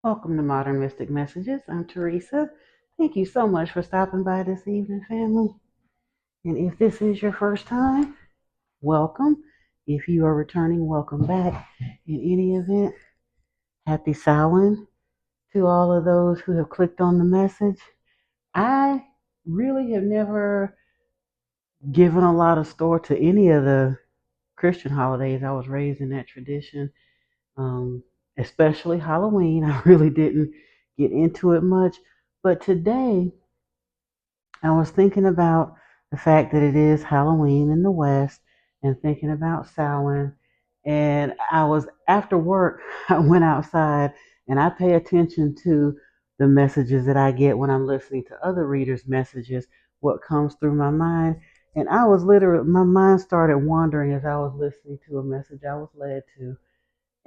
Welcome to Modern Mystic Messages. I'm Teresa. Thank you so much for stopping by this evening, family. And if this is your first time, welcome. If you are returning, welcome back. In any event, happy Samhain to all of those who have clicked on the message. I really have never given a lot of store to any of the Christian holidays. I was raised in that tradition, um, especially Halloween. I really didn't get into it much. But today, I was thinking about the fact that it is Halloween in the West and thinking about Samhain. And I was after work, I went outside and I pay attention to the messages that I get when I'm listening to other readers' messages, what comes through my mind. And I was literally, my mind started wandering as I was listening to a message I was led to,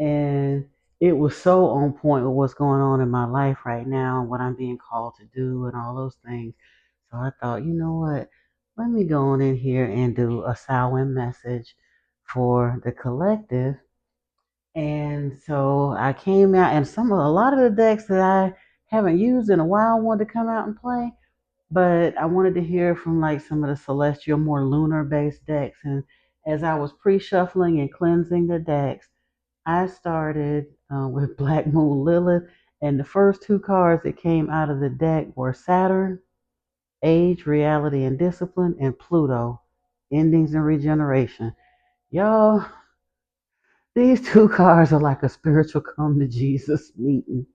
and it was so on point with what's going on in my life right now and what I'm being called to do and all those things. So I thought, you know what? Let me go on in here and do a Samhain message for the collective. And so I came out, and a lot of the decks that I haven't used in a while wanted to come out and play, but I wanted to hear from like some of the celestial, more lunar based decks. And as I was pre shuffling and cleansing the decks, I started with Black Moon Lilith, and the first two cards that came out of the deck were Saturn, Age, Reality, and Discipline, and Pluto, Endings and Regeneration. Y'all, these two cards are like a spiritual come to Jesus meeting.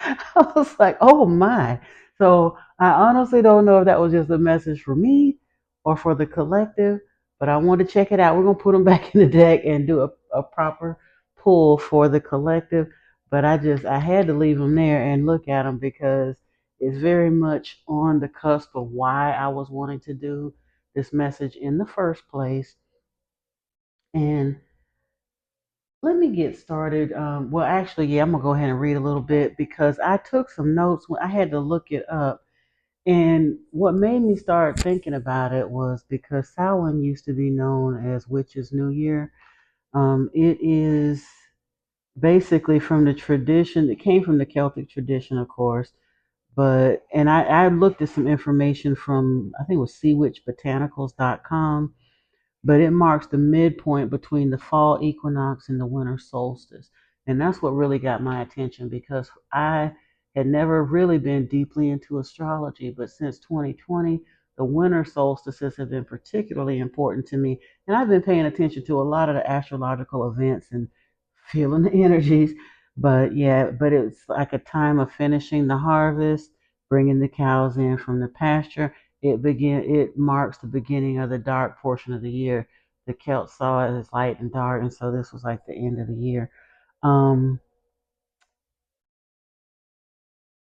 I was like, oh my. So I honestly don't know if that was just a message for me or for the collective, but I want to check it out. We're going to put them back in the deck and do a proper pull for the collective. But I had to leave them there and look at them because it's very much on the cusp of why I was wanting to do this message in the first place. And let me get started. Well, actually, yeah, I'm gonna go ahead and read a little bit because I took some notes when I had to look it up. And what made me start thinking about it was because Samhain used to be known as Witches' New Year. It is basically from the tradition. It came from the Celtic tradition, of course. But and I looked at some information from I think it was seawitchbotanicals.com, but it marks the midpoint between the fall equinox and the winter solstice. And that's what really got my attention because I had never really been deeply into astrology, but since 2020, the winter solstices have been particularly important to me. And I've been paying attention to a lot of the astrological events and feeling the energies. But yeah, but it's like a time of finishing the harvest, bringing the cows in from the pasture. It marks the beginning of the dark portion of the year. The Celts saw it as light and dark, and so this was like the end of the year. Um,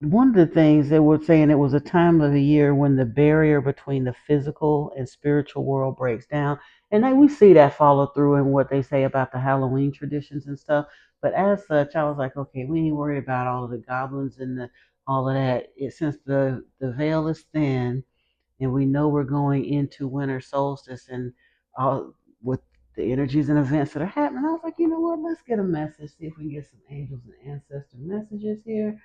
One of the things they were saying, it was a time of the year when the barrier between the physical and spiritual world breaks down, and we see that follow through in what they say about the Halloween traditions and stuff. But as such, I was like, okay, we ain't worried about all of the goblins and all of that. Since the veil is thin and we know we're going into winter solstice and all with the energies and events that are happening. I was like, you know what? Let's get a message, see if we can get some angels and ancestor messages here.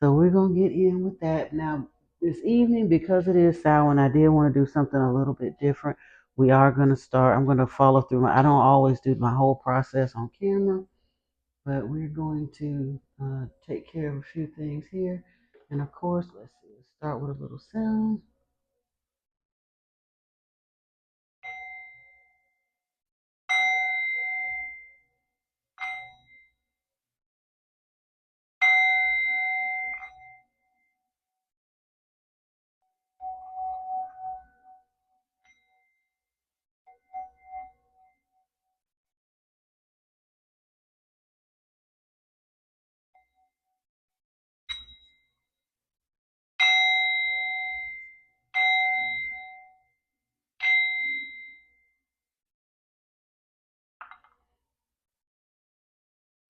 So we're gonna get in with that now this evening because it is Samhain. I did want to do something a little bit different. We are gonna start. I'm gonna follow through. I don't always do my whole process on camera, but we're going to take care of a few things here. And of course, let's see. Let's start with a little sound.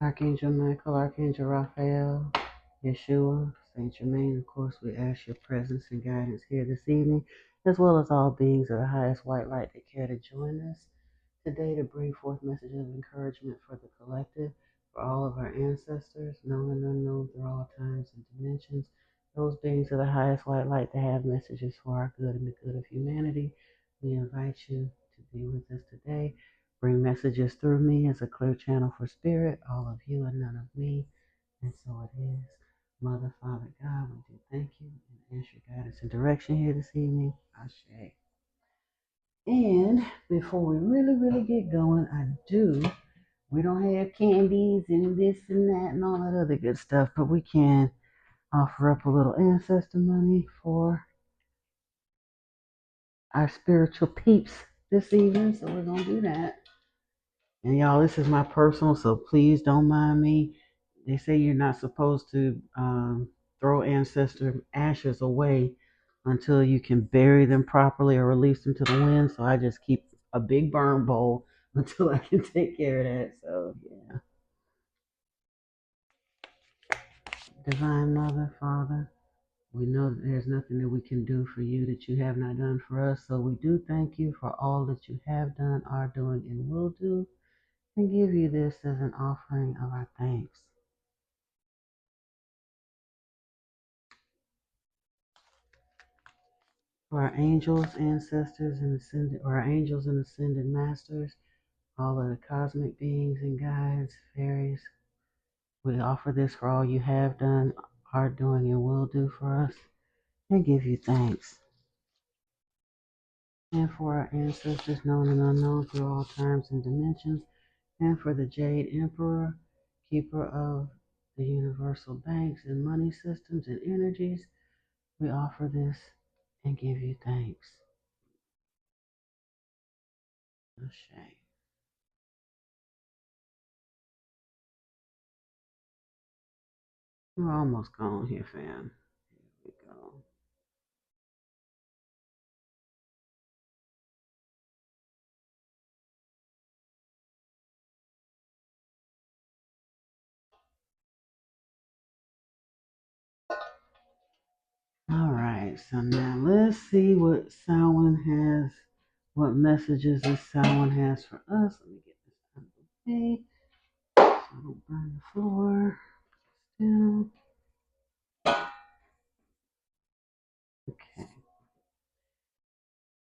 Archangel Michael, Archangel Raphael, Yeshua, Saint Germain, of course, we ask your presence and guidance here this evening, as well as all beings of the highest white light that care to join us today to bring forth messages of encouragement for the collective. For all of our ancestors, known and unknown through all times and dimensions, those beings of the highest white light that have messages for our good and the good of humanity, we invite you to be with us today. Bring messages through me as a clear channel for spirit, all of you and none of me. And so it is. Mother, Father, God, we do thank you and ask your guidance and direction here this evening. Ashe. And before we really get going, we don't have candies and this and that and all that other good stuff, but we can offer up a little ancestor money for our spiritual peeps this evening. So we're going to do that. And y'all, this is my personal, so please don't mind me. They say you're not supposed to throw ancestor ashes away until you can bury them properly or release them to the wind. So I just keep a big burn bowl until I can take care of that. So yeah. Divine Mother, Father, we know that there's nothing that we can do for you that you have not done for us. So we do thank you for all that you have done, are doing, and will do, and give you this as an offering of our thanks. For our angels, ancestors, and ascended, or our angels and ascended masters, all of the cosmic beings and guides, fairies, we offer this for all you have done, are doing, and will do for us, and give you thanks. And for our ancestors, known and unknown through all times and dimensions, and for the Jade Emperor, keeper of the universal banks and money systems and energies, we offer this and give you thanks. Ashe. We're almost gone here, fam. Here we go. All right, so now let's see what Samhain has, what messages this Samhain has for us. Let me get this out of the way so I don't burn the floor. Still. Okay.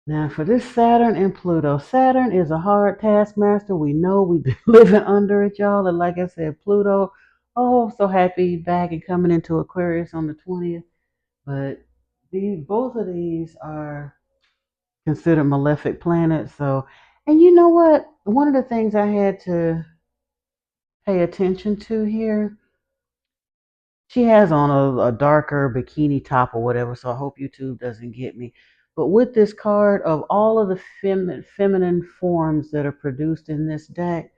Now, for this Saturn and Pluto, Saturn is a hard taskmaster. We know we've been living under it, y'all. And like I said, Pluto, oh, so happy back and coming into Aquarius on the 20th. But both of these are considered malefic planets. So, and you know what? One of the things I had to pay attention to here, she has on a darker bikini top or whatever, so I hope YouTube doesn't get me. But with this card, of all of the feminine forms that are produced in this deck,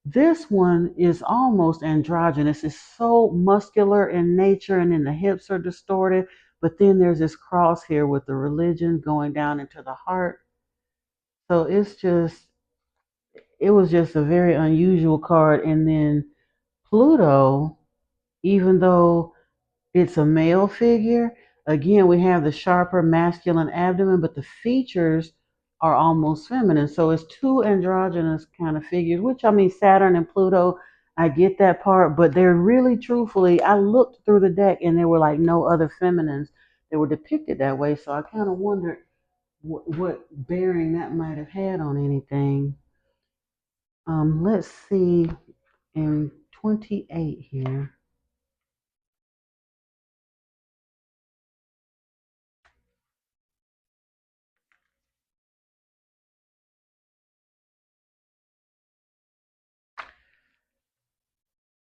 this one is almost androgynous. It's so muscular in nature, and then the hips are distorted. But then there's this cross here with the religion going down into the heart. So it was just a very unusual card. And then Pluto, even though it's a male figure. Again, we have the sharper masculine abdomen, but the features are almost feminine. So it's two androgynous kind of figures, which I mean, Saturn and Pluto, I get that part, but they're really truthfully, I looked through the deck and there were like no other feminines that were depicted that way. So I kind of wondered what bearing that might have had on anything. Let's see in 28 here.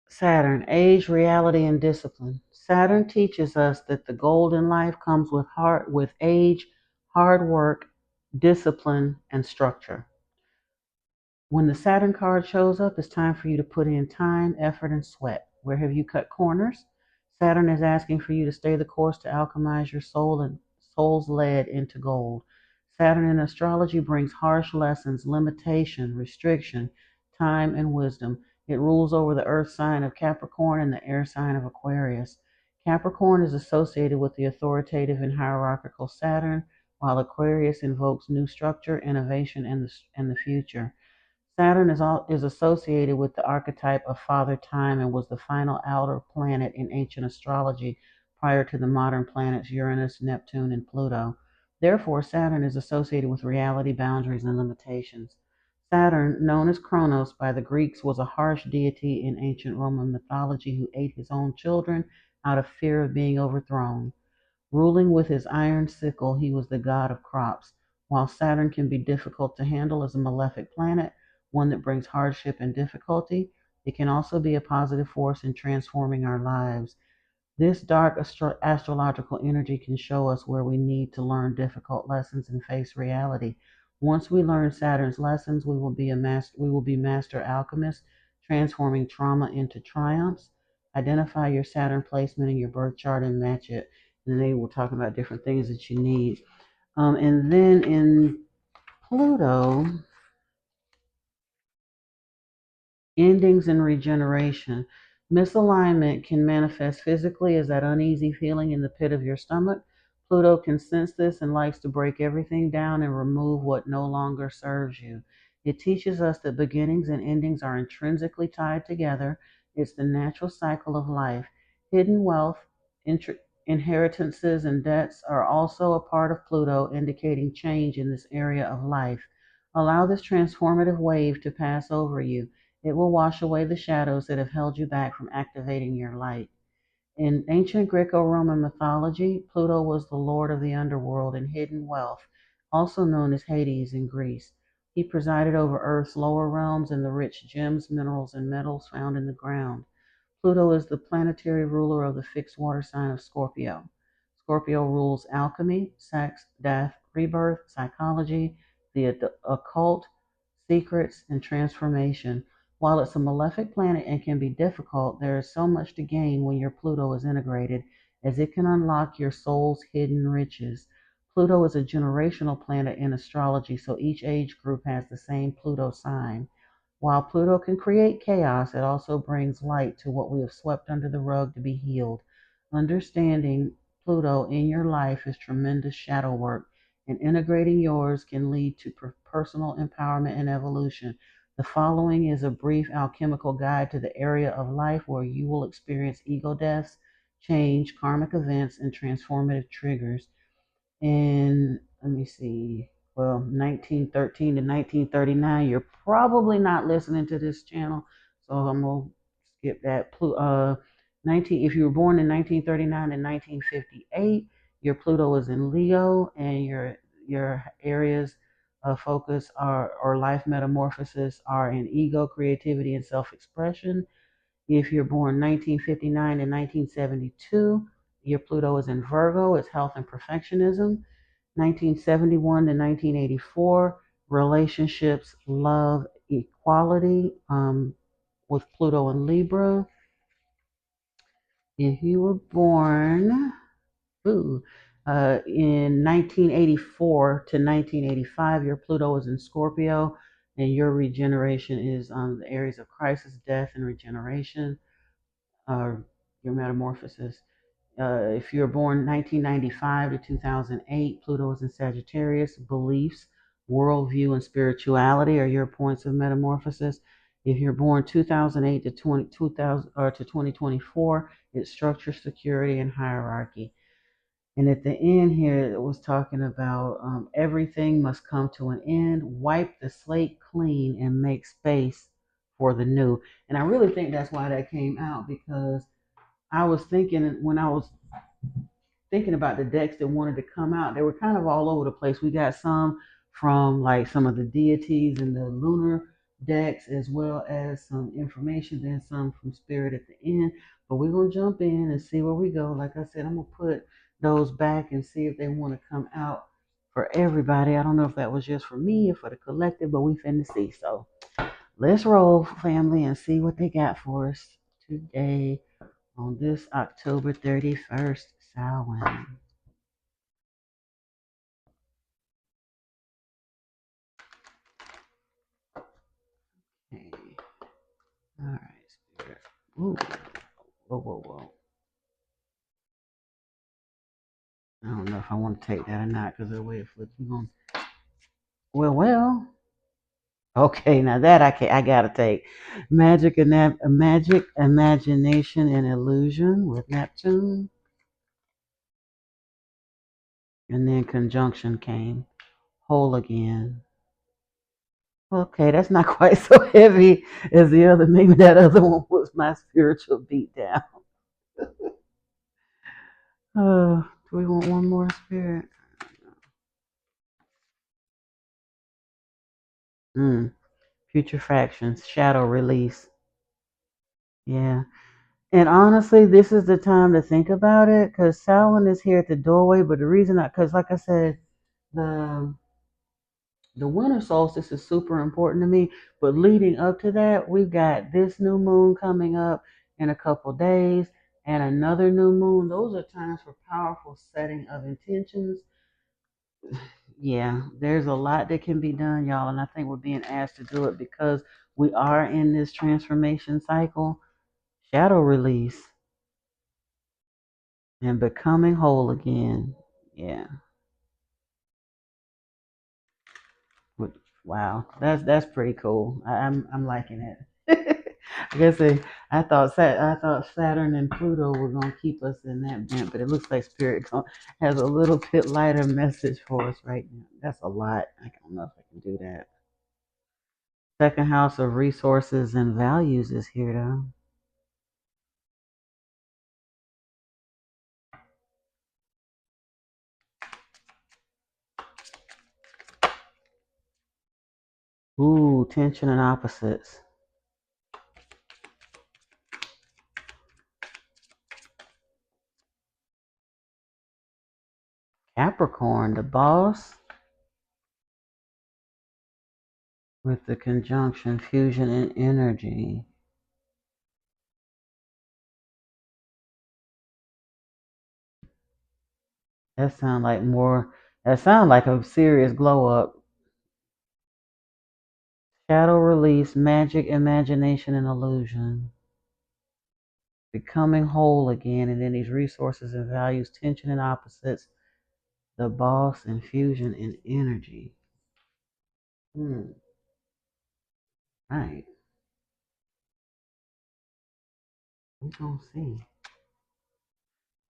Saturn, age, reality, and discipline. Saturn teaches us that the goal in life comes with age, hard work, discipline, and structure. When the Saturn card shows up, it's time for you to put in time, effort, and sweat. Where have you cut corners? Saturn is asking for you to stay the course to alchemize your soul and soul's lead into gold. Saturn in astrology brings harsh lessons, limitation, restriction, time, and wisdom. It rules over the earth sign of Capricorn and the air sign of Aquarius. Capricorn is associated with the authoritative and hierarchical Saturn, while Aquarius invokes new structure, innovation, and the future. Saturn is associated with the archetype of Father Time and was the final outer planet in ancient astrology prior to the modern planets Uranus, Neptune, and Pluto. Therefore, Saturn is associated with reality, boundaries, and limitations. Saturn, known as Kronos by the Greeks, was a harsh deity in ancient Roman mythology who ate his own children out of fear of being overthrown. Ruling with his iron sickle, he was the god of crops. While Saturn can be difficult to handle as a malefic planet, one that brings hardship and difficulty, it can also be a positive force in transforming our lives. This dark astrological energy can show us where we need to learn difficult lessons and face reality. Once we learn Saturn's lessons, we will be master alchemists, transforming trauma into triumphs. Identify your Saturn placement in your birth chart and match it. And they will talk about different things that you need. And then in Pluto, endings and regeneration. Misalignment can manifest physically as that uneasy feeling in the pit of your stomach. Pluto can sense this and likes to break everything down and remove what no longer serves you. It teaches us that beginnings and endings are intrinsically tied together. It's the natural cycle of life. Hidden wealth, inheritances, and debts are also a part of Pluto, indicating change in this area of life. Allow this transformative wave to pass over you. It will wash away the shadows that have held you back from activating your light. In ancient Greco Roman mythology, Pluto was the lord of the underworld and hidden wealth, also known as Hades in Greece. He presided over Earth's lower realms and the rich gems, minerals, and metals found in the ground. Pluto is the planetary ruler of the fixed water sign of Scorpio. Scorpio rules alchemy, sex, death, rebirth, psychology, the occult, secrets, and transformation. While it's a malefic planet and can be difficult, there is so much to gain when your Pluto is integrated, as it can unlock your soul's hidden riches. Pluto is a generational planet in astrology, so each age group has the same Pluto sign. While Pluto can create chaos, it also brings light to what we have swept under the rug to be healed. Understanding Pluto in your life is tremendous shadow work, and integrating yours can lead to personal empowerment and evolution. The following is a brief alchemical guide to the area of life where you will experience ego deaths, change, karmic events, and transformative triggers. And let me see, well, 1913 to 1939, you're probably not listening to this channel, so I'm going to skip that. 19, if you were born in 1939 and 1958, your Pluto is in Leo, and your areas of focus are or life metamorphosis are in ego, creativity, and self-expression. If you're born 1959 and 1972, your Pluto is in Virgo, it's health and perfectionism. 1971 to 1984, relationships, love, equality, with Pluto and Libra. If you were born in 1984 to 1985, your Pluto is in Scorpio, and your regeneration is the areas of crisis, death, and regeneration, uh, your metamorphosis. If you're born 1995 to 2008, Pluto is in Sagittarius. Beliefs, worldview, and spirituality are your points of metamorphosis. If you're born 2008 to 2000 or to 2024, it's structure, security, and hierarchy. And at the end here, it was talking about everything must come to an end. Wipe the slate clean and make space for the new. And I really think that's why that came out, because I was thinking when I was thinking about the decks that wanted to come out, they were kind of all over the place. We got some from like some of the deities and the lunar decks, as well as some information, then some from Spirit at the end. But we're going to jump in and see where we go. Like I said, I'm going to put those back and see if they want to come out for everybody. I don't know if that was just for me or for the collective, but we finna see. So let's roll, family, and see what they got for us today on this October 31st, Samhain. Okay. All right, Spirit. Ooh. Whoa, whoa, whoa. I don't know if I want to take that or not because of the way it flips. Well, well. Okay, now that I gotta take magic, imagination, and illusion with Neptune, and then conjunction came whole again. Okay, that's not quite so heavy as the other. Maybe that other one was my spiritual beatdown. Do we want one more spirit? Mm, future fractions, shadow release. Yeah. And honestly, this is the time to think about it because Samhain is here at the doorway. But the reason because like I said, the the winter solstice is super important to me. But leading up to that, we've got this new moon coming up in a couple days and another new moon. Those are times for powerful setting of intentions. Yeah, there's a lot that can be done, y'all, and I think we're being asked to do it because we are in this transformation cycle. Shadow release and becoming whole again. Yeah. But- Wow, that's pretty cool. I'm liking it. I guess I thought Saturn and Pluto were gonna keep us in that bent, but it looks like has a little bit lighter message for us right now. That's a lot. I don't know if I can do that. Second house of resources and values is here though. Ooh, tension and opposites. Capricorn, the boss, with the conjunction, fusion, and energy. That sound like more. That sound like a serious glow up. Shadow release, magic, imagination, and illusion. Becoming whole again, and then these resources and values, tension and opposites, the boss, and fusion and energy. Hmm. Right. We gonna see.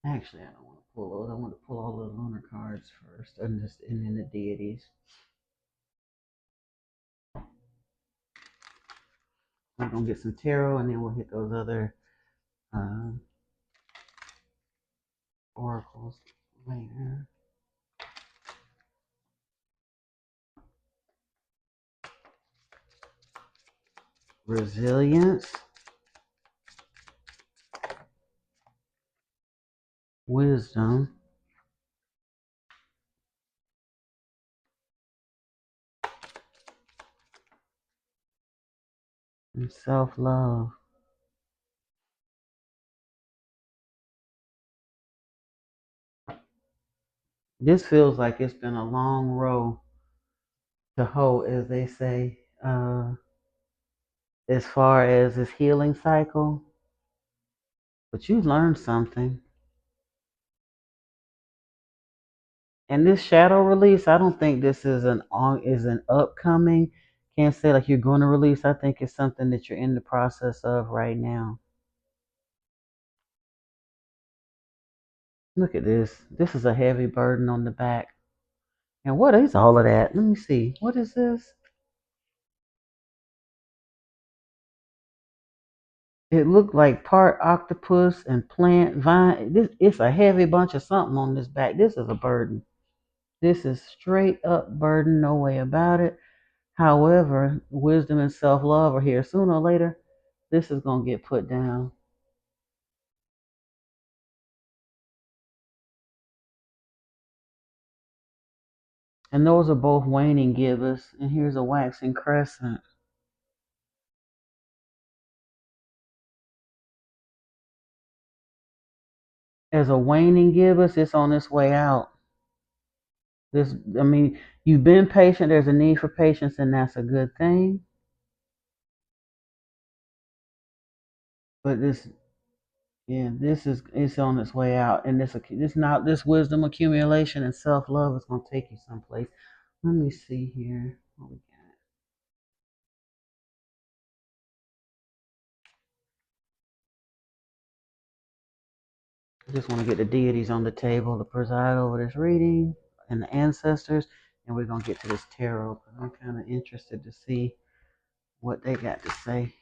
Actually, I don't want to pull those. I want to pull all the lunar cards first, and then the deities. We're gonna get some tarot, and then we'll hit those other uh, oracles later. Resilience, wisdom, and self-love. This feels like it's been a long row to hoe, as they say, as far as this healing cycle. But you learned something. And this shadow release, I don't think this is an upcoming. Can't say like you're going to release. I think it's something that you're in the process of right now. Look at this. This is a heavy burden on the back. And what is all of that? Let me see. What is this? It looked like part octopus and plant vine. This it's a heavy bunch of something on this back. This is a burden. This is straight up burden, no way about it. However, wisdom and self love are here. Sooner or later, this is gonna get put down. And those are both waning gibbous. And here's a waxing crescent. As a waning gibbous, it's on its way out. This, I mean, you've been patient. There's a need for patience, and that's a good thing. But this, yeah, this is it's on its way out, and this wisdom accumulation and self love is gonna take you someplace. Let me see here. What we got? I just want to get the deities on the table to preside over this reading and the ancestors, and we're going to get to this tarot because I'm kind of interested to see what they got to say.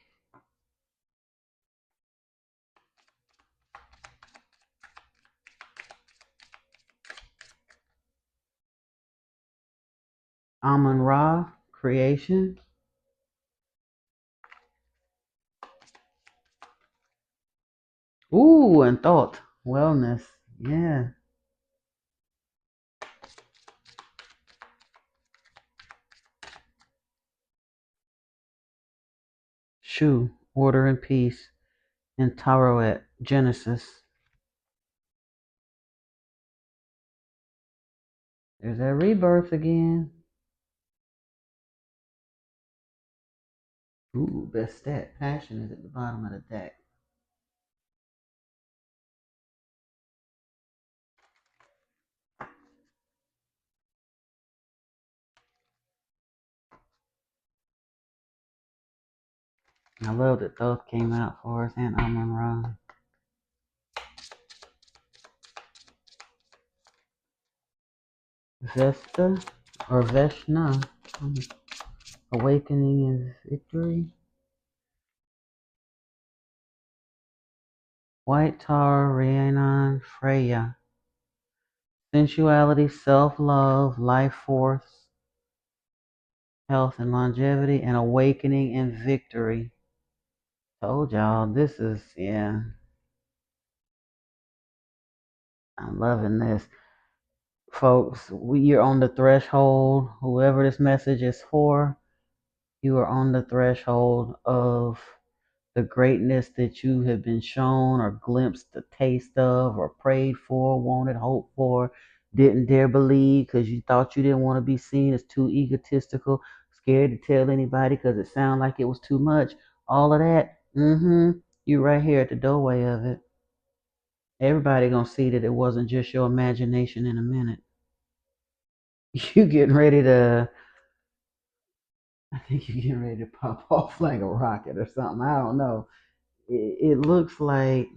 Amun Ra, creation. Ooh, and thought, wellness. Yeah. Shu, order and peace. And Taroet, Genesis. There's that rebirth again. Ooh, best stat. Passion is at the bottom of the deck. I love that those came out for us and Amun Ra. Vesta or Veshna. Awakening is victory. White Tower, Rhiannon, Freya. Sensuality, self-love, life force, health and longevity, and awakening and victory. Told y'all, this is, yeah, I'm loving this. Folks, you're on the threshold. Whoever this message is for, you are on the threshold of the greatness that you have been shown or glimpsed a taste of or prayed for, wanted, hoped for, didn't dare believe because you thought you didn't want to be seen as too egotistical, scared to tell anybody because it sounded like it was too much. All of that, you're right here at the doorway of it. Everybody gonna see that it wasn't just your imagination in a minute. You getting ready to, I think you're getting ready to pop off like a rocket or something. I don't know. It looks like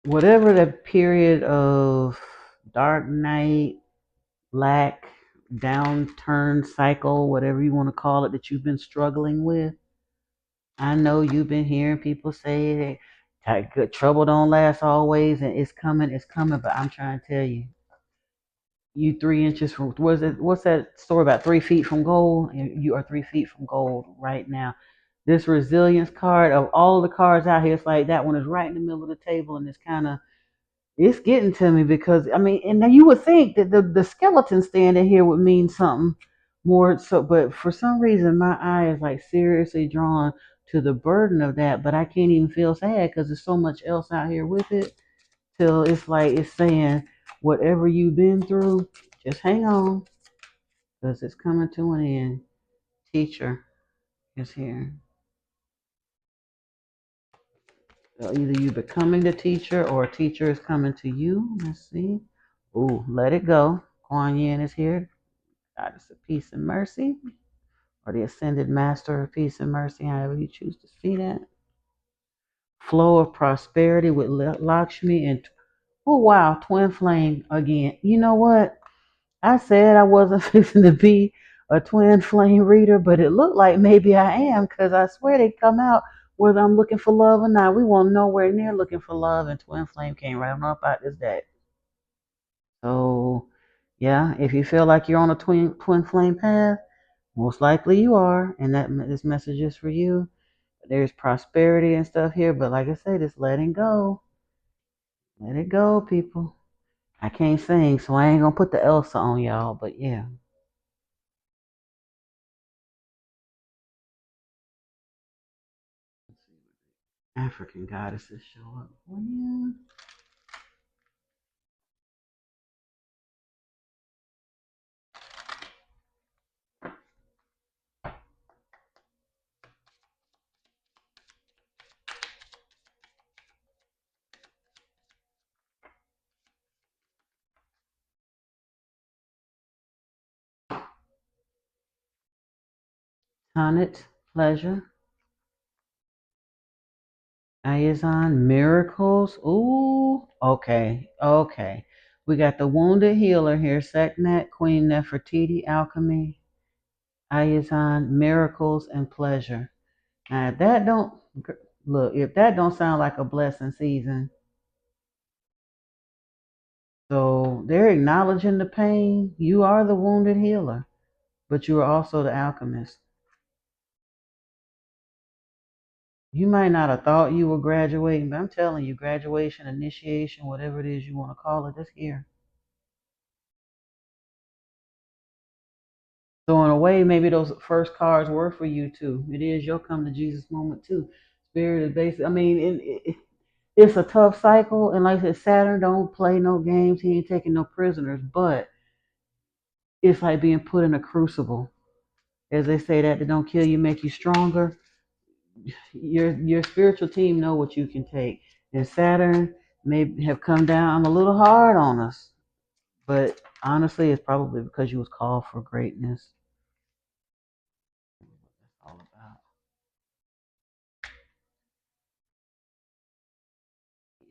whatever that period of dark night, lack, downturn cycle, whatever you want to call it, that you've been struggling with. I know you've been hearing people say that good trouble don't last always, and it's coming. But I'm trying to tell you, you 3 inches from what's that story about 3 feet from gold? You are 3 feet from gold right now. This resilience card of all the cards out here, it's like that one is right in the middle of the table, and it's kind of it's getting to me because I mean, and then you would think that the skeleton standing here would mean something more. So, but for some reason, my eye is like seriously drawn to the burden of that. But I can't even feel sad because there's so much else out here with it. Till it's like it's saying, whatever you've been through, just hang on because it's coming to an end. Teacher is here. So either you becoming the teacher or a teacher is coming to you. Let's see. Ooh, let it go. Kuan Yin is here. Goddess of peace and mercy, or the ascended master of peace and mercy, however you choose to see that. Flow of prosperity with Lakshmi and oh wow, twin flame again. You know what? I said I wasn't fixing to be a twin flame reader, but it looked like maybe I am because I swear they come out whether I'm looking for love or not. We weren't nowhere near looking for love, and twin flame came right on up out this deck. So yeah, if you feel like you're on a twin flame path, most likely you are, and that this message is for you. There's prosperity and stuff here, but like I said, it's letting go. Let it go, people. I can't sing, so I ain't gonna put the Elsa on y'all, but yeah. African goddesses show up for you. Sonnet, pleasure, Ayazan miracles. Ooh, okay, okay. We got the wounded healer here, Seknet, Queen Nefertiti, alchemy, Ayazan miracles and pleasure. Now, if that don't look, if that don't sound like a blessing season, so they're acknowledging the pain. You are the wounded healer, but you are also the alchemist. You might not have thought you were graduating, but I'm telling you, graduation, initiation, whatever it is you want to call it, it's here. So in a way, maybe those first cards were for you too. It is your come to Jesus moment too. Spirit is basic. I mean, it's a tough cycle, and like I said, Saturn don't play no games. He ain't taking no prisoners, but it's like being put in a crucible. As they say, that don't kill you, make you stronger. Your spiritual team know what you can take. And Saturn may have come down a little hard on us, but honestly, it's probably because you was called for greatness. That's all about.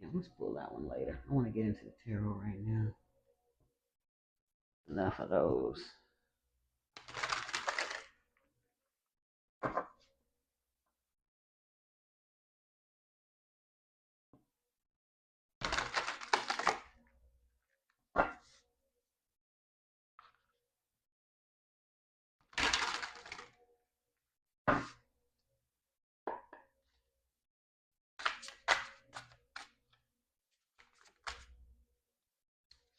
Yeah, let's pull that one later. I want to get into the tarot right now. Enough of those.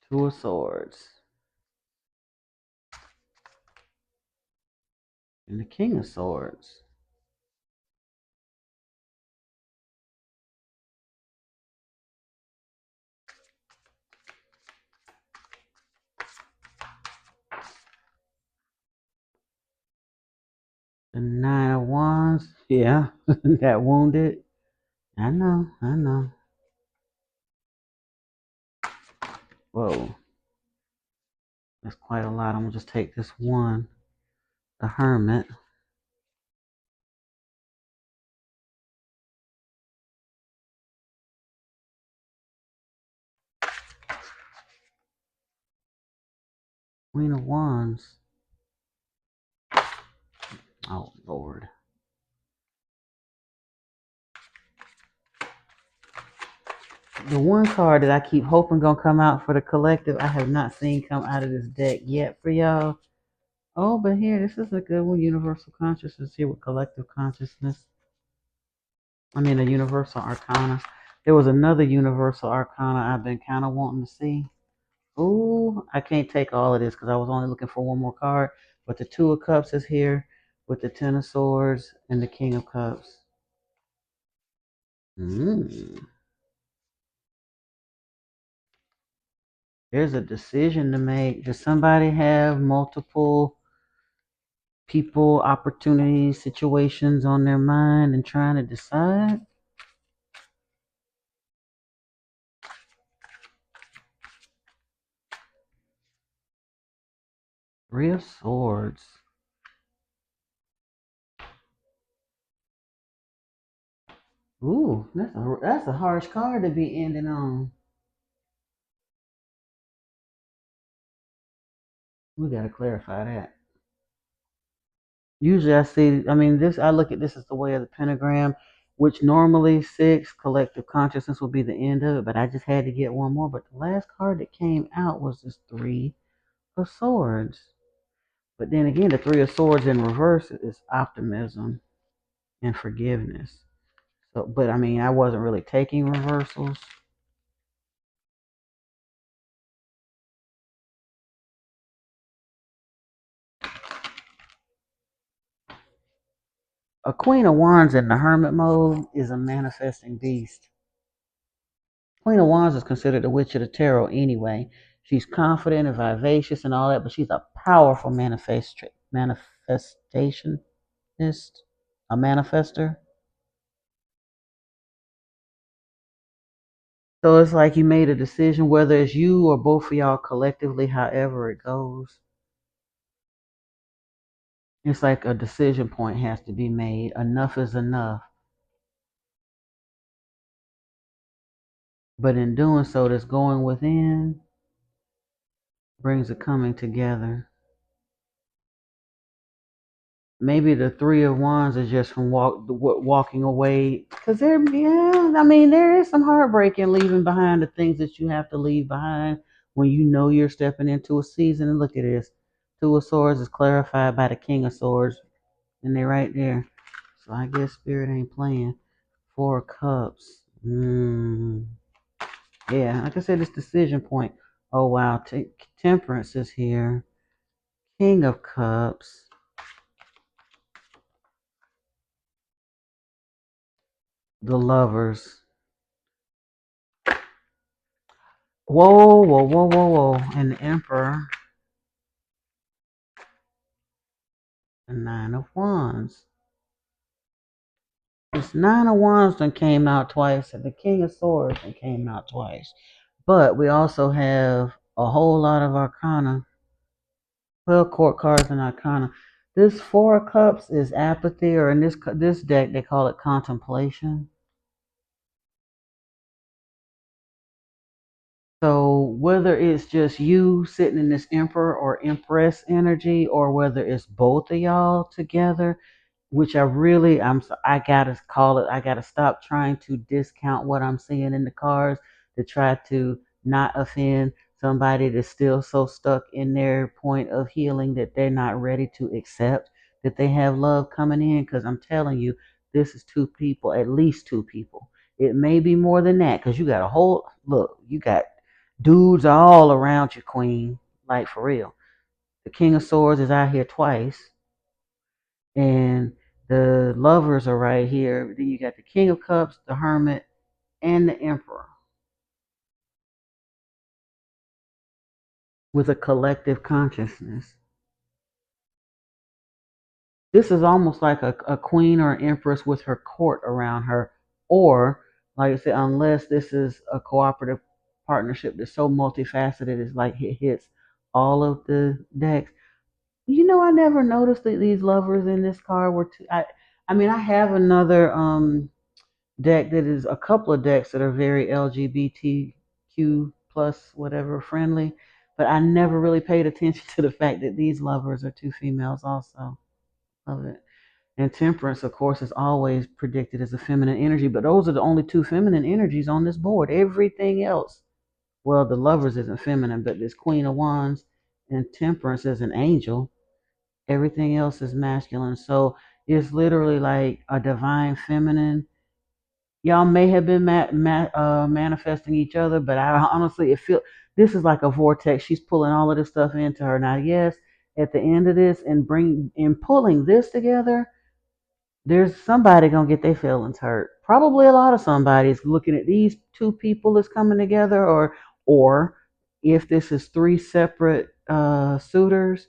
Two of Swords and the King of Swords. The Nine of Wands. Yeah, that wounded. I know, I know. Whoa, that's quite a lot. I'm gonna just take this one. The Hermit. Queen of Wands. Oh, Lord. The one card that I keep hoping gonna come out for the collective, I have not seen come out of this deck yet for y'all. Oh, but here, this is a good one. Universal consciousness here with collective consciousness. I mean, a universal arcana. There was another universal arcana I've been kind of wanting to see. Ooh, I can't take all of this because I was only looking for one more card. But the Two of Cups is here with the Ten of Swords and the King of Cups. Mm. There's a decision to make. Does somebody have multiple people, opportunities, situations on their mind and trying to decide? Three of Swords. Ooh, that's a harsh card to be ending on. We gotta clarify that. Usually I see, I mean, this, I look at this as the way of the pentagram, which normally six, collective consciousness will be the end of it, but I just had to get one more. But the last card that came out was this Three of Swords. But then again, the Three of Swords in reverse is optimism and forgiveness. So, but I mean, I wasn't really taking reversals. A Queen of Wands in the Hermit mode is a manifesting beast. Queen of Wands is considered the witch of the tarot anyway. She's confident and vivacious and all that, but she's a powerful manifestationist, a manifester. So it's like you made a decision, whether it's you or both of y'all collectively, however it goes. It's like a decision point has to be made. Enough is enough. But in doing so, this going within brings a coming together. Maybe the Three of Wands is just from walking away, because there, yeah, I mean, there is some heartbreak in leaving behind the things that you have to leave behind when you know you're stepping into a season. And look at this, Two of Swords is clarified by the King of Swords, and they're right there. So I guess Spirit ain't playing. Four of Cups. Yeah, like I said, it's decision point. Oh wow, Temperance is here. King of Cups. The Lovers. Whoa, whoa, whoa, whoa, whoa. And the Emperor. The Nine of Wands. This Nine of Wands done came out twice, and the King of Swords done came out twice. But we also have a whole lot of Arcana. Well, court cards and Arcana. This Four of Cups is apathy, or in this deck they call it contemplation. So whether it's just you sitting in this Emperor or Empress energy, or whether it's both of y'all together, which I gotta call it. I gotta stop trying to discount what I'm seeing in the cards to try to not offend somebody that's still so stuck in their point of healing that they're not ready to accept that they have love coming in. Because I'm telling you, this is two people, at least two people. It may be more than that, because you got a whole look. You got dudes all around you, Queen. Like for real. The King of Swords is out here twice, and the Lovers are right here. Then you got the King of Cups, the Hermit, and the Emperor with a collective consciousness. This is almost like a queen or an empress with her court around her, or like I said, unless this is a cooperative partnership that's so multifaceted, it's like it hits all of the decks. You know, I never noticed that these lovers in this card were two. I mean, I have another deck that is a couple of decks that are very LGBTQ plus whatever friendly, but I never really paid attention to the fact that these lovers are two females also. Love it. And Temperance, of course, is always predicted as a feminine energy, but those are the only two feminine energies on this board. Everything else, well, the lovers isn't feminine, but this Queen of Wands and Temperance is an angel. Everything else is masculine. So it's literally like a divine feminine. Y'all may have been manifesting each other, but I honestly, it feel this is like a vortex. She's pulling all of this stuff into her. Now, yes, at the end of this and pulling this together, there's somebody gonna get their feelings hurt. Probably a lot of somebody's looking at these two people that's coming together, or if this is three separate suitors,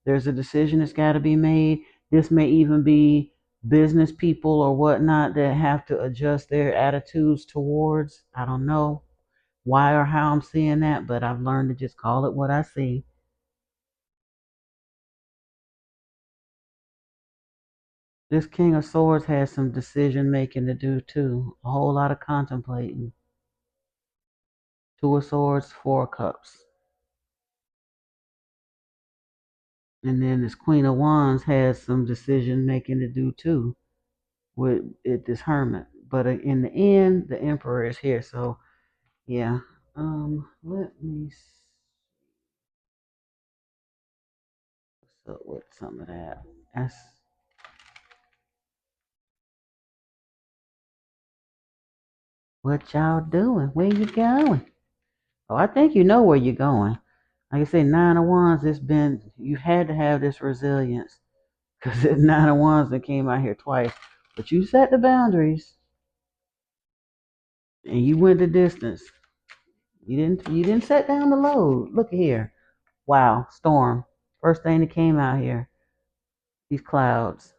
there's a decision that's got to be made. This may even be business people or whatnot that have to adjust their attitudes towards. I don't know why or how I'm seeing that, but I've learned to just call it what I see. This King of Swords has some decision making to do too. A whole lot of contemplating. Two of Swords, Four of Cups. And then this Queen of Wands has some decision making to do too with this Hermit. But in the end, the Emperor is here. So yeah. Let me see what's up with some of that. That's what y'all doing. Where you going? Oh, I think you know where you're going. Like I say, Nine of Wands, you had to have this resilience. Because the Nine of Wands that came out here twice. But you set the boundaries and you went the distance. You didn't set down the load. Look at here. Wow, storm. First thing that came out here. These clouds.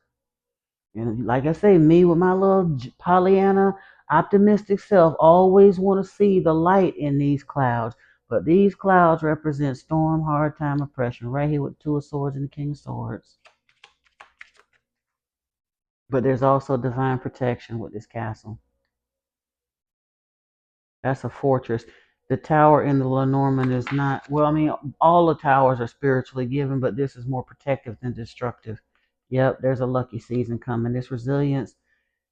And like I say, me with my little Pollyanna optimistic self always want to see the light in these clouds. But these clouds represent storm, hard time, oppression. Right here with Two of Swords and the King of Swords. But there's also divine protection with this castle. That's a fortress. The tower in the Lenormand is not, well, I mean, all the towers are spiritually given, but this is more protective than destructive. Yep, there's a lucky season coming. This resilience,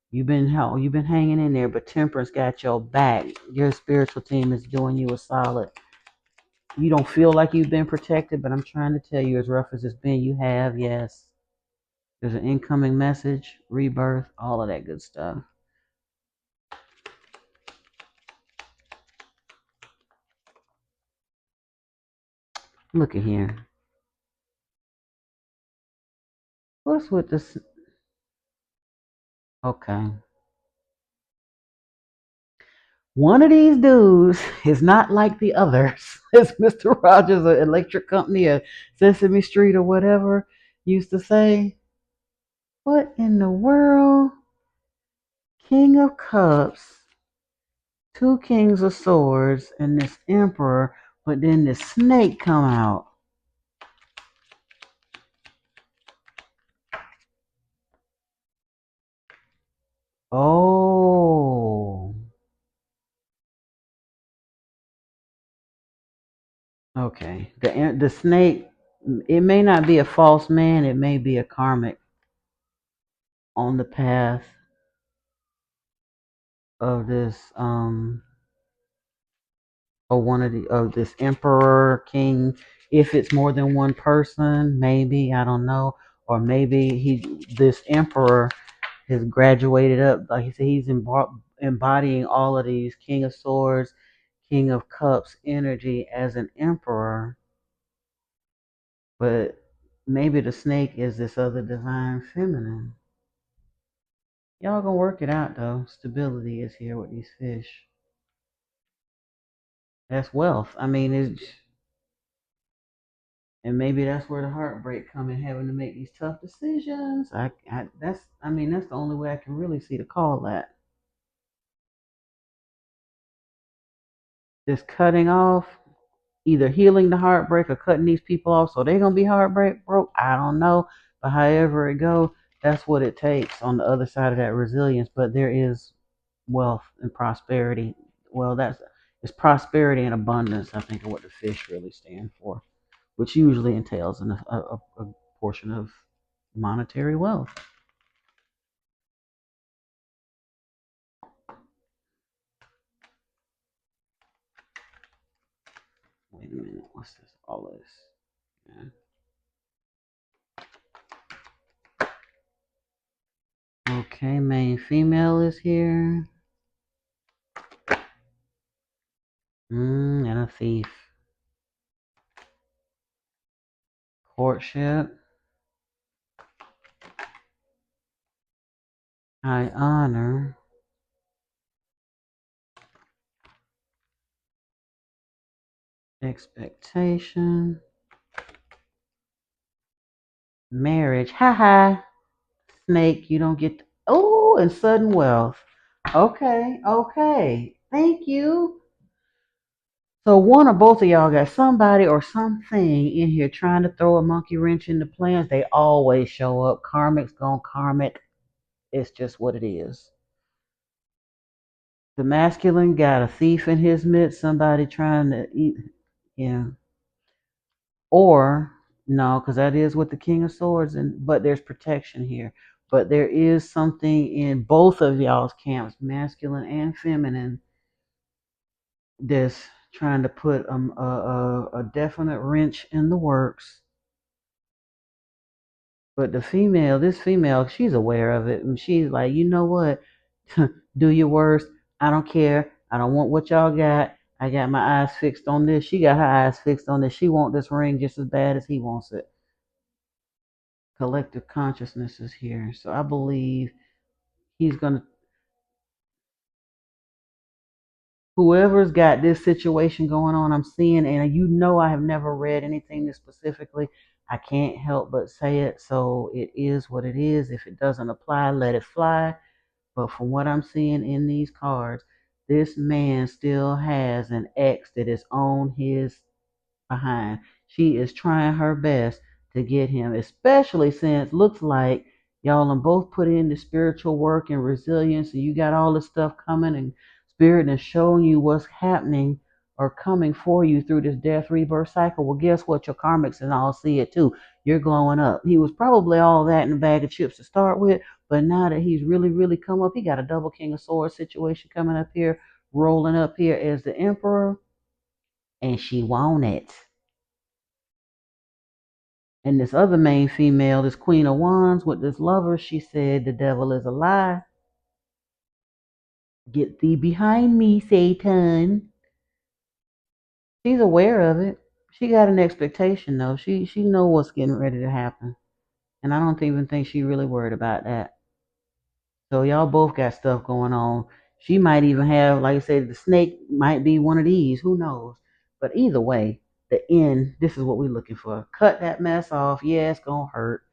you've been hanging in there, but temperance got your back. Your spiritual team is doing you a solid. You don't feel like you've been protected, but I'm trying to tell you, as rough as it's been, you have, yes. There's an incoming message, rebirth, all of that good stuff. Look at here. What's with this? Okay. One of these dudes is not like the others. As Mr. Rogers, an electric company, or Sesame Street, or whatever, used to say. What in the world? King of Cups, two Kings of Swords, and this Emperor, but then the snake come out. Oh, okay. The snake, it may not be a false man, it may be a karmic on the path of this or one of this emperor king. If it's more than one person, maybe, I don't know, or maybe this emperor has graduated up, like he said, he's embodying all of these king of swords, king of cups energy as an emperor. But maybe the snake is this other divine feminine. Y'all gonna work it out though. Stability is here with these fish. That's wealth. I mean, it's, and maybe that's where the heartbreak come in, having to make these tough decisions. I mean, that's the only way I can really see to call that. Just cutting off, either healing the heartbreak or cutting these people off, so they're gonna be heartbreak broke. I don't know, but however it go, that's what it takes on the other side of that resilience. But there is wealth and prosperity. Well, that's it's prosperity and abundance. I think are what the fish really stand for, which usually entails a portion of monetary wealth. Wait a minute, what's this? All of this. Yeah. Okay, main female is here. And a thief. Courtship. High honor. Expectation. Marriage. Ha ha. Snake, you don't get. Oh, and sudden wealth. Okay, okay. Thank you. So one or both of y'all got somebody or something in here trying to throw a monkey wrench in the plans. They always show up. Karmic's gone karmic. It's just what it is. The masculine got a thief in his midst, somebody trying to eat. Yeah. Or no, because that is with the King of Swords, and but there's protection here. But there is something in both of y'all's camps, masculine and feminine, that's trying to put a definite wrench in the works. But the female, this female, she's aware of it, and she's like, you know what? Do your worst. I don't care. I don't want what y'all got. I got my eyes fixed on this. She got her eyes fixed on this. She wants this ring just as bad as he wants it. Collective consciousness is here, so I believe he's gonna. Whoever's got this situation going on, I'm seeing, and you know, I have never read anything this specifically. I can't help but say it, so it is what it is. If it doesn't apply, let it fly. But from what I'm seeing in these cards, this man still has an ex that is on his behind. She is trying her best to get him, especially since looks like y'all them both put in the spiritual work and resilience, and you got all this stuff coming and Spirit is showing you what's happening or coming for you through this death rebirth cycle. Well, guess what? Your karmics and all see it too. You're glowing up. He was probably all that in a bag of chips to start with, but now that he's really come up, he got a double King of Swords situation coming up here, rolling up here as the Emperor, and she want it. And this other main female, this Queen of Wands with this lover, she said the devil is a lie. Get thee behind me, Satan. She's aware of it. She got an expectation though. She know what's getting ready to happen. And I don't even think she really worried about that. So y'all both got stuff going on. She might even have, like I said, the snake might be one of these. Who knows? But either way, the end, this is what we're looking for. Cut that mess off. Yeah, it's gonna hurt.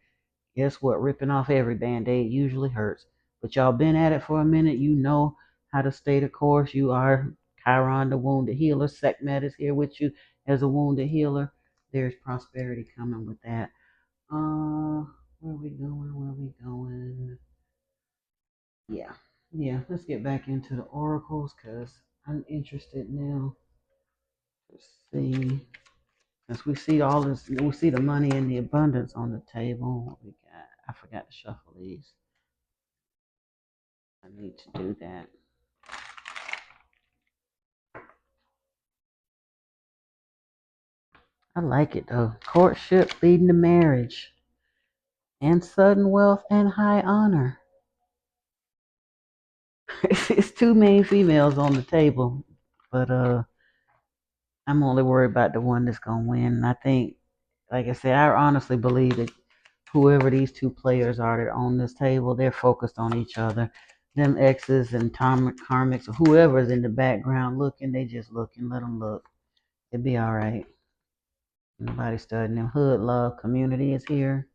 Guess what? Ripping off every band-aid usually hurts. But y'all been at it for a minute. You know how to stay the course. You are Chiron, the wounded healer. Sekhmet is here with you as a wounded healer. There's prosperity coming with that. Where are we going? Where are we going? Yeah. Yeah, let's get back into the oracles because I'm interested now to see. Since we see all this, we see the money and the abundance on the table. What we got? I forgot to shuffle these. I need to do that. I like it though. Courtship leading to marriage and sudden wealth and high honor. It's two main females on the table, but I'm only worried about the one that's gonna win. And I think, like I said, I honestly believe that whoever these two players are that own this table, they're focused on each other. Them exes and karmics or whoever's in the background looking, they just looking. Let them look. It'll be all right. Nobody studying them. Hood love community is here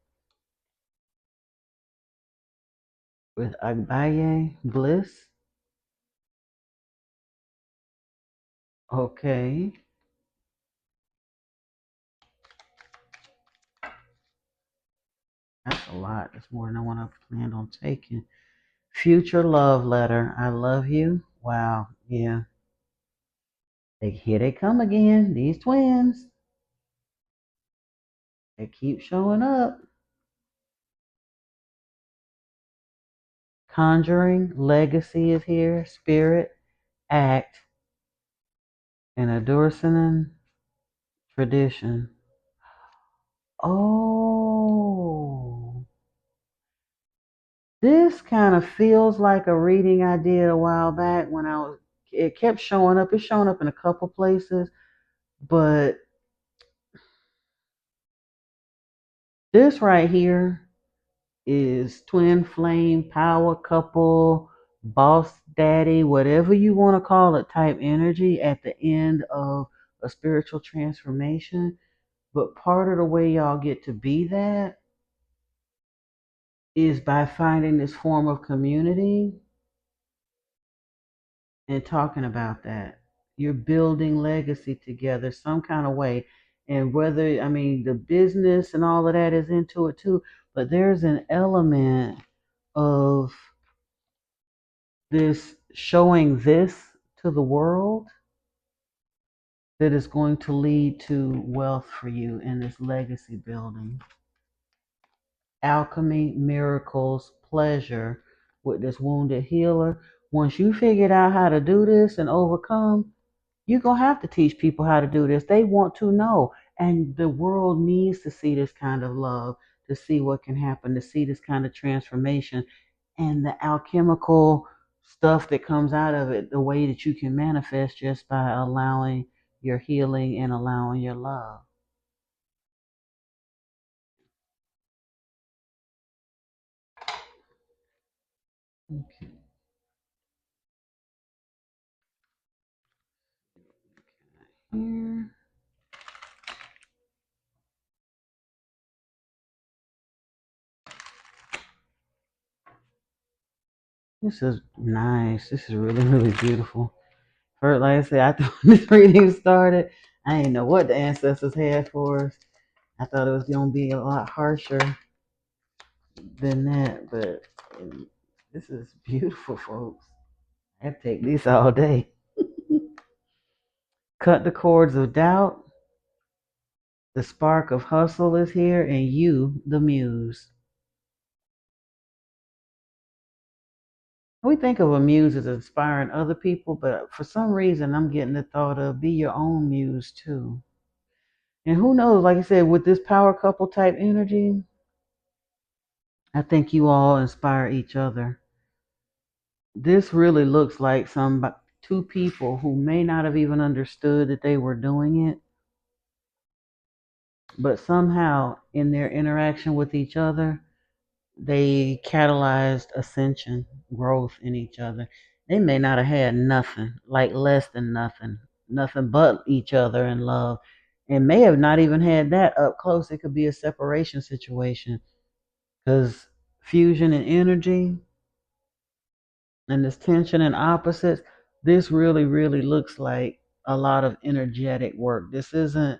with Agbaye Bliss. Okay. That's a lot. That's more than I want to plan on taking. Future love letter. I love you. Wow. Yeah. Here they come again. These twins. They keep showing up. Conjuring. Legacy is here. Spirit. Act. And a Dursinan tradition. Oh. This kind of feels like a reading I did a while back when it kept showing up. It's showing up in a couple places, but this right here is twin flame, power couple, boss daddy, whatever you want to call it, type energy at the end of a spiritual transformation. But part of the way y'all get to be that is by finding this form of community and talking about that. You're building legacy together some kind of way. And whether, I mean, the business and all of that is into it too, but there's an element of this showing this to the world that is going to lead to wealth for you in this legacy building. Alchemy, miracles, pleasure with this wounded healer. Once you figured out how to do this and overcome, you're going to have to teach people how to do this. They want to know. And the world needs to see this kind of love, to see what can happen, to see this kind of transformation and the alchemical stuff that comes out of it, the way that you can manifest just by allowing your healing and allowing your love. Okay. Here. This is nice. This is really beautiful. First, like I said, I thought when this reading started, I didn't know what the ancestors had for us. I thought it was going to be a lot harsher than that, but this is beautiful, folks. I take these all day. Cut the cords of doubt. The spark of hustle is here, and you, the muse. We think of a muse as inspiring other people, but for some reason, I'm getting the thought of be your own muse too. And who knows, like I said, with this power couple type energy, I think you all inspire each other. This really looks like some two people who may not have even understood that they were doing it, but somehow in their interaction with each other, they catalyzed ascension, growth in each other. They may not have had nothing, like less than nothing, nothing but each other in love, and may have not even had that up close. It could be a separation situation because fusion and energy and this tension and opposites, this really, really looks like a lot of energetic work. This isn't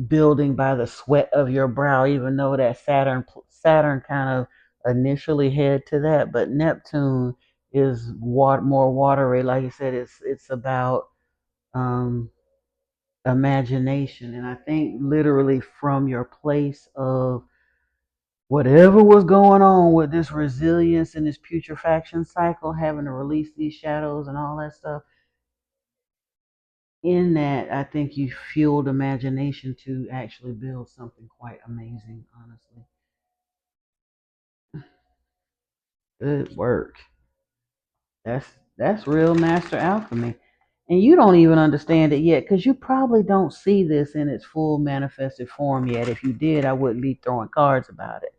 building by the sweat of your brow, even though that Saturn kind of initially head to that, but Neptune is more watery. Like I said, it's about um, imagination, and I think literally from your place of whatever was going on with this resilience and this putrefaction cycle, having to release these shadows and all that stuff. In that, I think you fueled imagination to actually build something quite amazing, honestly. Good work. That's real master alchemy. And you don't even understand it yet because you probably don't see this in its full manifested form yet. If you did, I wouldn't be throwing cards about it.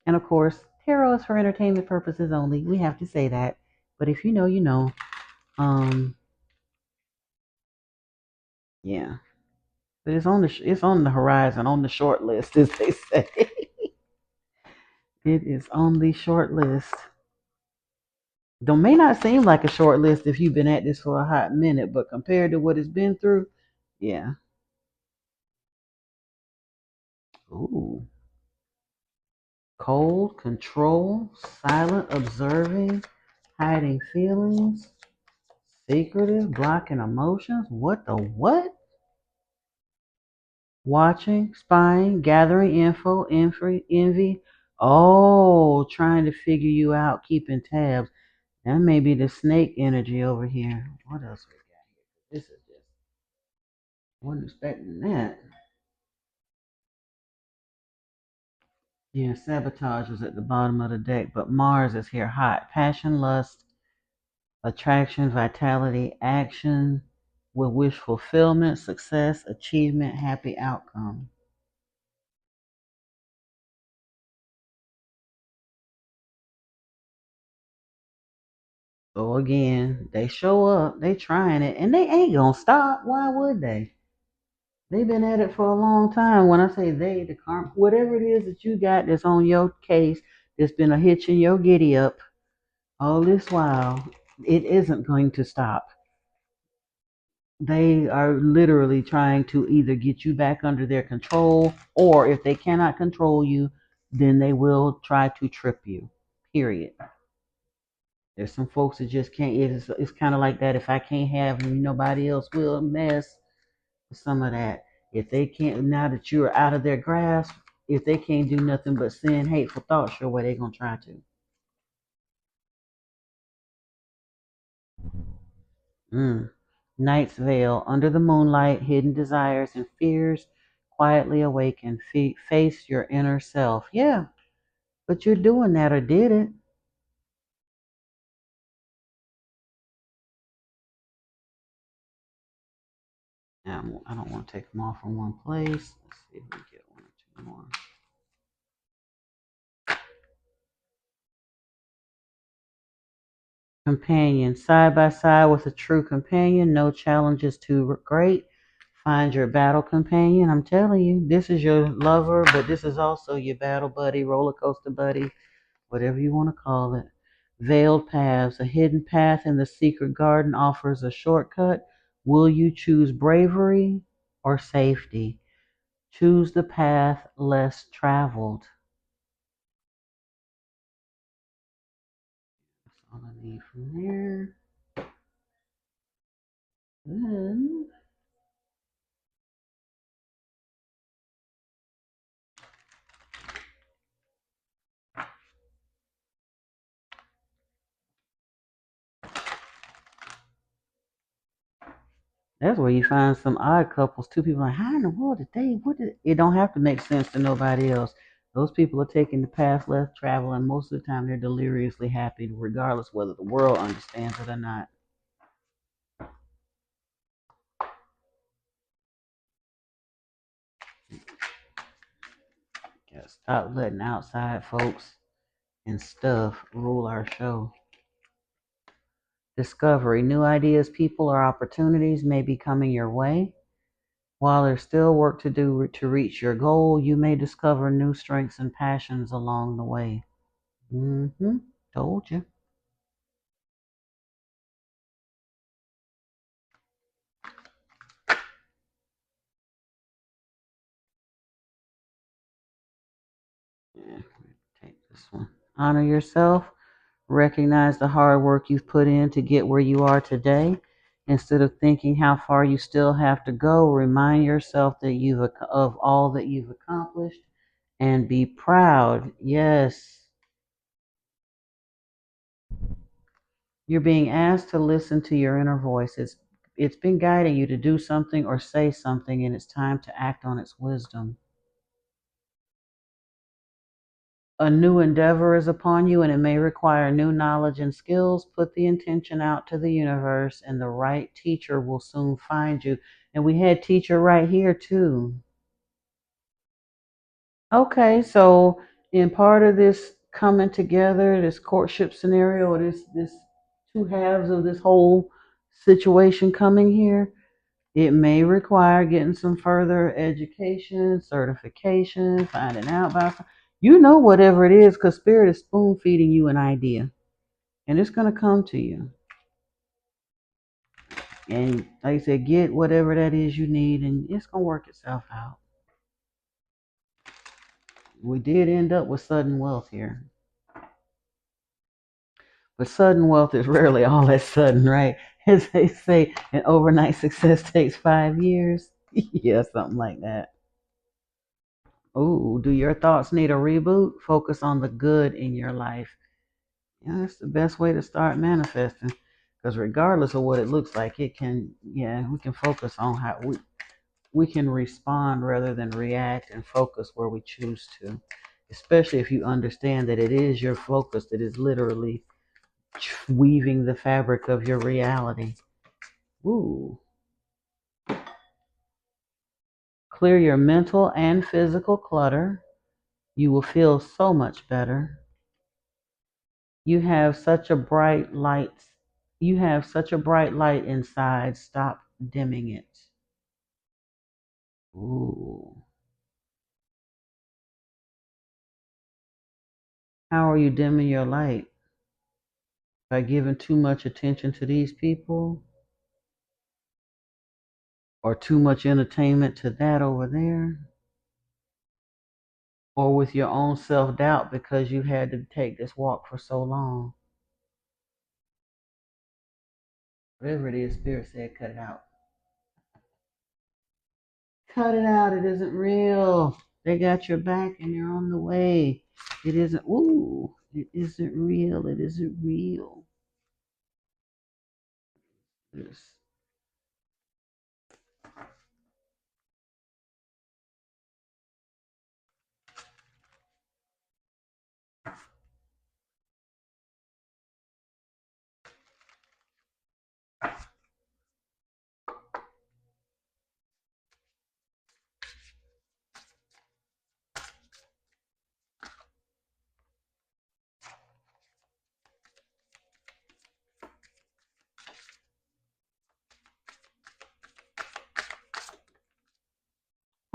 And of course, tarot is for entertainment purposes only. We have to say that. But if you know, you know. Um, yeah. But it's on the horizon, on the short list, as they say. It is on the short list. Though may not seem like a short list if you've been at this for a hot minute, but compared to what it's been through, yeah. Ooh. Cold, control, silent, observing, hiding feelings, secretive, blocking emotions. What the what? Watching, spying, gathering info, envy. Oh, trying to figure you out, keeping tabs. That may be the snake energy over here. What else we got here? This is just, wasn't expecting that. Yeah, sabotage was at the bottom of the deck, but Mars is here hot. Passion, lust, attraction, vitality, action with wish fulfillment, success, achievement, happy outcome. So again, they show up, they trying it, and they ain't gonna stop. Why would they? They've been at it for a long time. When I say they, the karma, whatever it is that you got that's on your case, that's been a hitch in your giddy up all this while, it isn't going to stop. They are literally trying to either get you back under their control, or if they cannot control you, then they will try to trip you. Period. There's some folks that just can't. It's kind of like that. If I can't have you, nobody else will mess with some of that. If they can't, now that you're out of their grasp, if they can't do nothing but send hateful thoughts your way, they're gonna try to. Mm. Night's veil, under the moonlight, hidden desires and fears quietly awaken. Face your inner self. Yeah, but you're doing that or did it. Now, I don't want to take them all from one place. Let's see if we get one or two more. Companion, side by side with a true companion, no challenge is too great. Find your battle companion. I'm telling you, this is your lover, but this is also your battle buddy, roller coaster buddy, whatever you want to call it. Veiled paths, a hidden path in the secret garden offers a shortcut. Will you choose bravery or safety? Choose the path less traveled. all I need from there. Then that's where you find some odd couples. Two people like, how in the world did they? What did it? Don't have to make sense to nobody else. Those people are taking the path less traveled, and most of the time they're deliriously happy, regardless whether the world understands it or not. Gotta stop letting outside folks and stuff rule our show. Discovery. New ideas, people, or opportunities may be coming your way. While there's still work to do to reach your goal, you may discover new strengths and passions along the way. Mm-hmm. Told you. Yeah, take this one. Honor yourself. Recognize the hard work you've put in to get where you are today. Instead of thinking how far you still have to go, remind yourself that of all that you've accomplished and be proud. Yes. You're being asked to listen to your inner voice. It's been guiding you to do something or say something, and it's time to act on its wisdom. A new endeavor is upon you, and it may require new knowledge and skills. Put the intention out to the universe, and the right teacher will soon find you. And we had teacher right here too. Okay, so in part of this coming together, this courtship scenario, or this two halves of this whole situation coming here, it may require getting some further education, certification, finding out about, whatever it is, because Spirit is spoon feeding you an idea, and it's going to come to you. And like I said, get whatever that is you need, and it's going to work itself out. We did end up with sudden wealth here. But sudden wealth is rarely all that sudden, right? As they say, an overnight success takes 5 years. Yeah, something like that. Oh, do your thoughts need a reboot? Focus on the good in your life. Yeah, that's the best way to start manifesting. Because regardless of what it looks like, we can focus on how we can respond rather than react, and focus where we choose to. Especially if you understand that it is your focus that is literally weaving the fabric of your reality. Ooh. Clear your mental and physical clutter. You will feel so much better. You have such a bright light. You have such a bright light inside. Stop dimming it. Ooh. How are you dimming your light? By giving too much attention to these people? Or too much entertainment to that over there? Or with your own self-doubt because you had to take this walk for so long? Whatever it is, Spirit said, cut it out. Cut it out. It isn't real. They got your back and they're on the way. It isn't, ooh, it isn't real. It isn't real. Yes.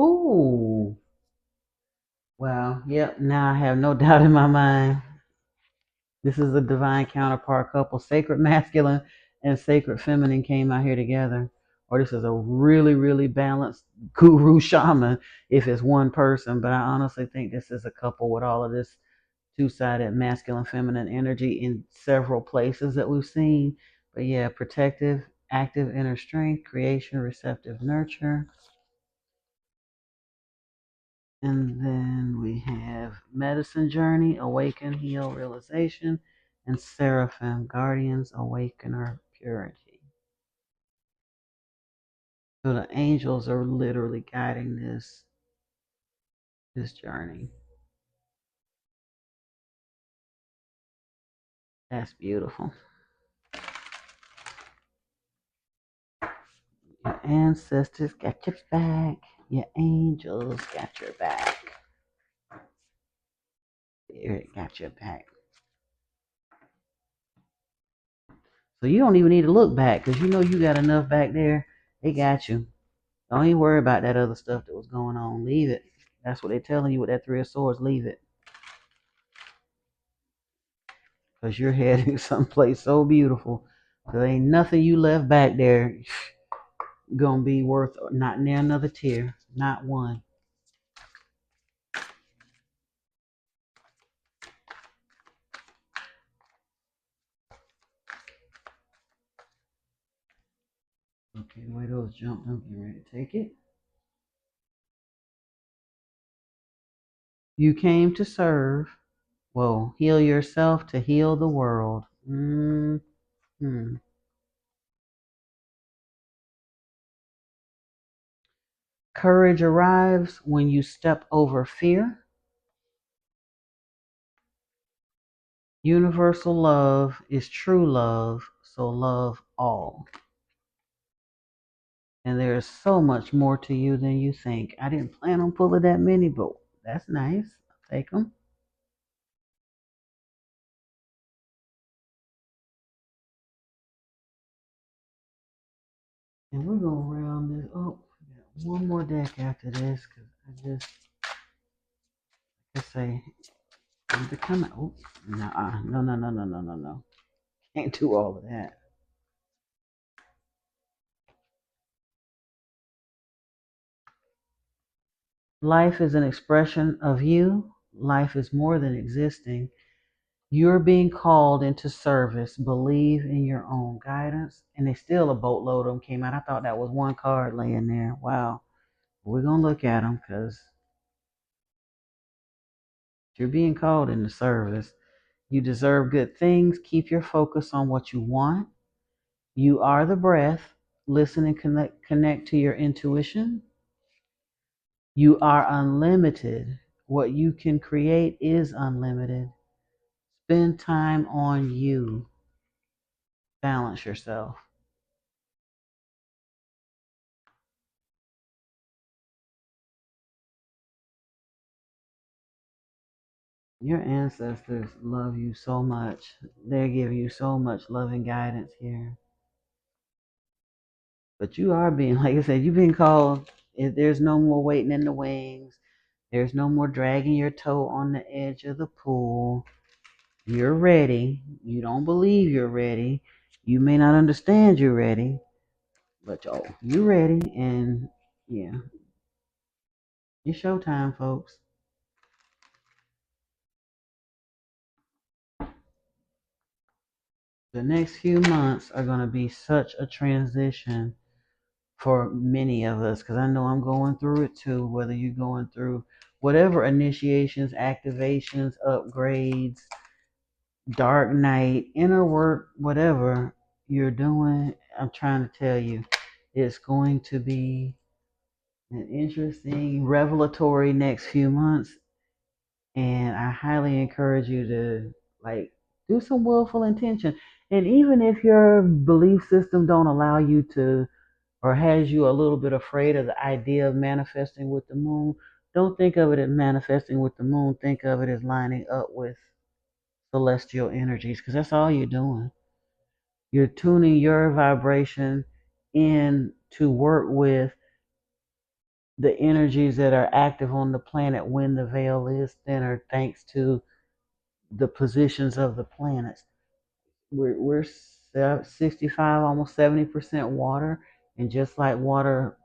Ooh. Well, yep. Now I have no doubt in my mind. This is a divine counterpart couple. Sacred masculine and sacred feminine came out here together. Or this is a really, really balanced guru shaman if it's one person. But I honestly think this is a couple with all of this two-sided masculine feminine energy in several places that we've seen. But yeah, protective, active inner strength, creation, receptive nurture. And then we have medicine journey, awaken, heal, realization, and seraphim, guardians, awakener, purity. So the angels are literally guiding this journey. That's beautiful. Your ancestors got your back. Your angels got your back. Spirit got your back. So you don't even need to look back because you know you got enough back there. They got you. Don't even worry about that other stuff that was going on. Leave it. That's what they're telling you with that Three of Swords. Leave it. Because you're heading someplace so beautiful. There ain't nothing you left back there gonna be worth not near another tear. Not one. Okay, the way those jumped, I'm getting ready to take it. You came to serve. Whoa, heal yourself to heal the world. Hmm. Courage arrives when you step over fear. Universal love is true love, so love all. And there's so much more to you than you think. I didn't plan on pulling that many, but that's nice. I'll take them. And we're going to round this up. We got one more deck after this because I say, I'm becoming, oh, no. Can't do all of that. Life is an expression of you. Life is more than existing. You're being called into service. Believe in your own guidance. And they still a boatload of them came out. I thought that was one card laying there. Wow. We're going to look at them because you're being called into service. You deserve good things. Keep your focus on what you want. You are the breath. Listen and connect to your intuition. You are unlimited. What you can create is unlimited. Spend time on you. Balance yourself. Your ancestors love you so much. They're giving you so much love and guidance here. But you are being, like I said, you've been called. There's no more waiting in the wings. There's no more dragging your toe on the edge of the pool. You're ready. You don't believe you're ready. You may not understand you're ready, but you're ready. And yeah, it's showtime, folks. The next few months are going to be such a transition for many of us because I know I'm going through it too, whether you're going through whatever initiations, activations, upgrades, dark night, inner work, whatever you're doing. I'm trying to tell you, it's going to be an interesting, revelatory next few months. And I highly encourage you to like do some willful intention. And even if your belief system don't allow you to or has you a little bit afraid of the idea of manifesting with the moon, don't think of it as manifesting with the moon. Think of it as lining up with celestial energies because that's all you're doing. You're tuning your vibration in to work with the energies that are active on the planet when the veil is thinner, thanks to the positions of the planets. We're 65, almost 70% water, and just like water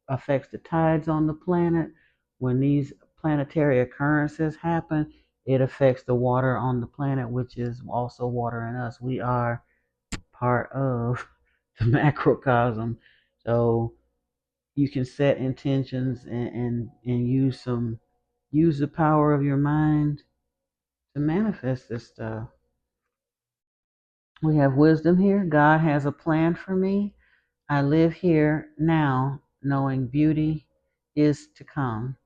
affects the tides on the planet, when these planetary occurrences happen, it affects the water on the planet, which is also water in us. We are part of the macrocosm. So you can set intentions and use the power of your mind to manifest this stuff. We have wisdom here. God has a plan for me. I live here now knowing beauty is to come.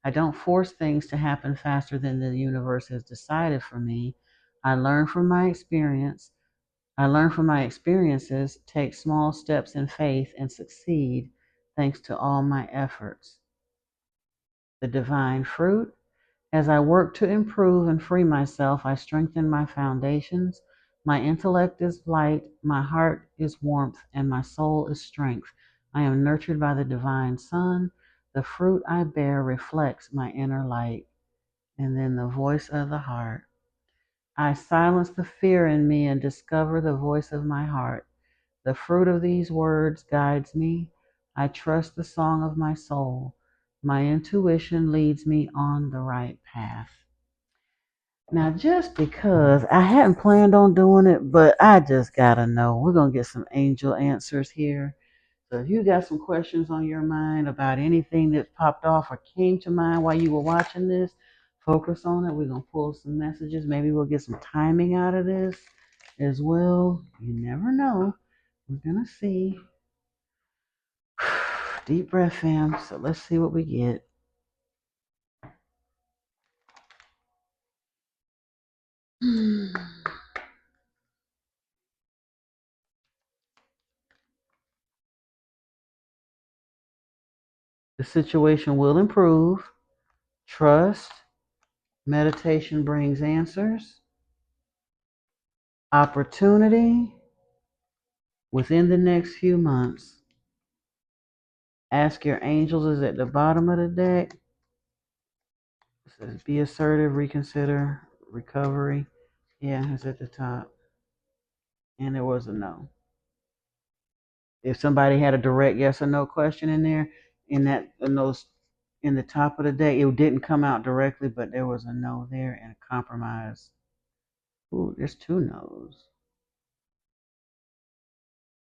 I don't force things to happen faster than the universe has decided for me. I learn from my experience. I learn from my experiences, take small steps in faith, and succeed thanks to all my efforts. The divine fruit. As I work to improve and free myself, I strengthen my foundations. My intellect is light, my heart is warmth, and my soul is strength. I am nurtured by the divine sun. The fruit I bear reflects my inner light. And then the voice of the heart. I silence the fear in me and discover the voice of my heart. The fruit of these words guides me. I trust the song of my soul. My intuition leads me on the right path. Now, just because I hadn't planned on doing it, but I just gotta know, we're gonna get some angel answers here. So if you got some questions on your mind about anything that popped off or came to mind while you were watching this, focus on it. We're gonna pull some messages. Maybe we'll get some timing out of this as well. You never know. We're gonna see. Deep breath, fam. So let's see what we get. The situation will improve. Trust. Meditation brings answers. Opportunity within the next few months. Ask your angels is at the bottom of the deck. It says be assertive, reconsider, recovery. Yeah, it's at the top. And there was a no. If somebody had a direct yes or no question in there, in the top of the deck, it didn't come out directly, but there was a no there and a compromise. Ooh, there's two no's.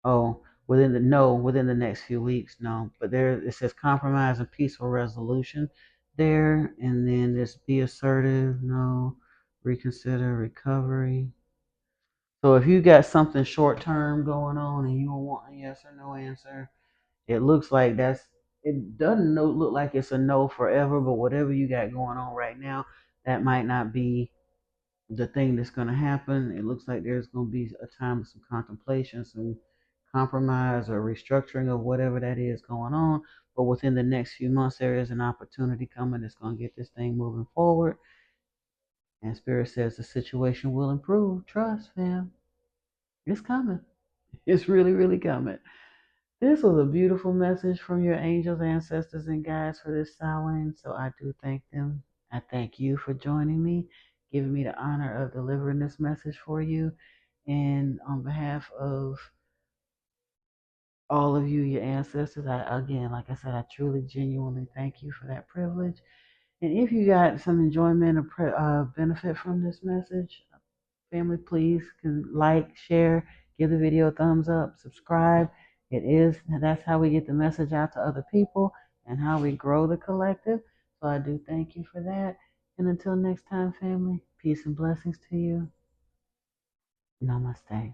Oh, within the next few weeks, no. But there it says compromise and peaceful resolution there, and then there's be assertive, no, reconsider, recovery. So if you got something short term going on and you don't want a yes or no answer, it looks like it doesn't look like it's a no forever, but whatever you got going on right now, that might not be the thing that's going to happen. It looks like there's going to be a time of some contemplation, some compromise or restructuring of whatever that is going on. But within the next few months, there is an opportunity coming that's going to get this thing moving forward. And Spirit says the situation will improve. Trust, fam. It's coming. It's really, really coming. This was a beautiful message from your angels, ancestors, and guides for this Samhain. So I do thank them. I thank you for joining me, giving me the honor of delivering this message for you. And on behalf of all of you, your ancestors, again, like I said, I truly, genuinely thank you for that privilege. And if you got some enjoyment or benefit from this message, family, please can like, share, give the video a thumbs up, subscribe. That's how we get the message out to other people and how we grow the collective. So I do thank you for that. And until next time, family, peace and blessings to you. Namaste.